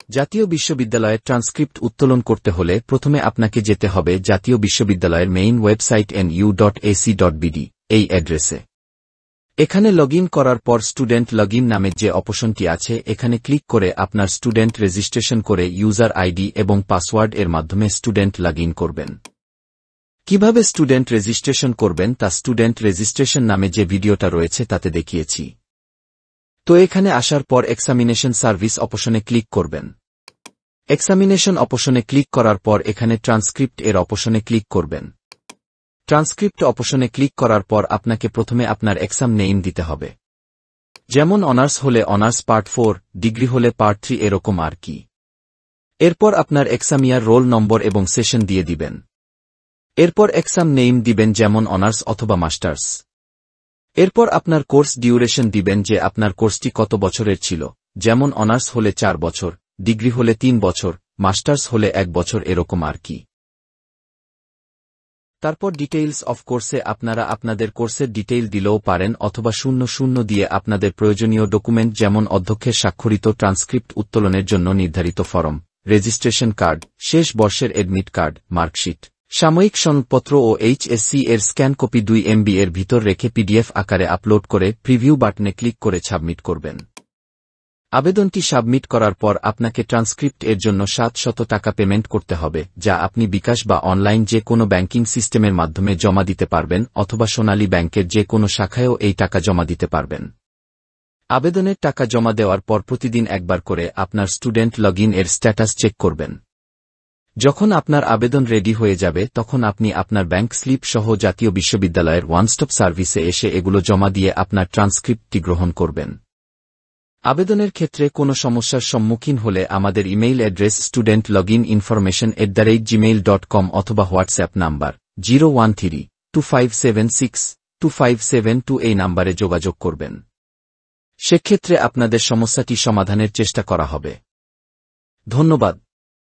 জাতীয় বিশ্ববিদ্যালয়ের ট্রান্সক্রিপ্ট উত্তোলন করতে হলে প্রথমে আপনাকে যেতে হবে জাতীয় বিশ্ববিদ্যালয়ের মেইন ওয়েবসাইট nu.ac.bd এই অ্যাড্রেসে। এখানে লগইন করার পর স্টুডেন্ট লগইন নামে যে অপশনটি আছে এখানে ক্লিক করে আপনার স্টুডেন্ট রেজিস্ট্রেশন করে ইউজার আইডি এবং পাসওয়ার্ড এর মাধ্যমে স্টুডেন্ট লগইন করবেন। কিভাবে স্টুডেন্ট রেজিস্ট্রেশন করবেন তা স্টুডেন্ট রেজিস্ট্রেশন নামে যে ভিডিওটা রয়েছে তাতে দেখিয়েছি। তো এখানে আসার পর এক্সামিনেশন সার্ভিস অপশনে ক্লিক করবেন। এক্সামিনেশন অপশনে ক্লিক করার পর এখানে ট্রান্সক্রিপ্ট এর অপশনে ক্লিক করবেন। ট্রান্সক্রিপ্ট অপশনে ক্লিক করার পর আপনাকে প্রথমে আপনার এক্সাম নেইম দিতে হবে। যেমন অনার্স হলে অনার্স পার্ট 4, ডিগ্রি হলে পার্ট 3 এরকম আর কি। এরপর আপনার এক্সাম ইয়ার রোল নম্বর এবং সেশন দিয়ে দিবেন। এরপর এক্সাম নেইম দিবেন যেমন অনার্স অথবা মাস্টার্স। এরপর আপনার কোর্স ডিউরেশন দিবেন যে আপনার কোর্সটি কত বছরের ছিল, যেমন অনার্স হলে 4 বছর, ডিগ্রি হলে 3 বছর, মাস্টার্স হলে 1 বছর এরকম আর কি। তারপর ডিটেইলস অফ কোর্সে আপনারা আপনাদের কোর্সের ডিটেইল দিলেও পারেন অথবা 00 দিয়ে আপনাদের প্রয়োজনীয় ডকুমেন্ট যেমন অধ্যক্ষের স্বাক্ষরিত ট্রান্সক্রিপ্ট উত্তোলনের জন্য নির্ধারিত ফরম, রেজিস্ট্রেশন কার্ড, শেষ বর্ষের এডমিট কার্ড, মার্কশিট, সাময়িক সনদপত্র ও এইচএসসি এর স্ক্যান কপি 2 MB এর ভিতর রেখে পিডিএফ আকারে আপলোড করে প্রিভিউ বাটনে ক্লিক করে সাবমিট করবেন। আবেদনটি সাবমিট করার পর আপনাকে ট্রান্সক্রিপ্ট এর জন্য 700 টাকা পেমেন্ট করতে হবে, যা আপনি বিকাশ বা অনলাইন যে কোনো ব্যাংকিং সিস্টেমের মাধ্যমে জমা দিতে পারবেন অথবা সোনালী ব্যাংকের যে কোনো শাখায়ও এই টাকা জমা দিতে পারবেন। আবেদনের টাকা জমা দেওয়ার পর প্রতিদিন একবার করে আপনার স্টুডেন্ট লগইন এর স্ট্যাটাস চেক করবেন। যখন আপনার আবেদন রেডি হয়ে যাবে তখন আপনি আপনার ব্যাংক স্লিপ সহ জাতীয় বিশ্ববিদ্যালয়ের ওয়ানস্টপ সার্ভিসে এসে এগুলো জমা দিয়ে আপনার ট্রান্সক্রিপ্টটি গ্রহণ করবেন। আবেদনের ক্ষেত্রে কোনো সমস্যার সম্মুখীন হলে আমাদের ইমেইল অ্যাড্রেস studentlogin@gmail.com অথবা হোয়াটসঅ্যাপ নাম্বার 013-2576-2572 এই নাম্বারে যোগাযোগ করবেন। সেক্ষেত্রে আপনাদের সমস্যাটি সমাধানের চেষ্টা করা হবে। ধন্যবাদ।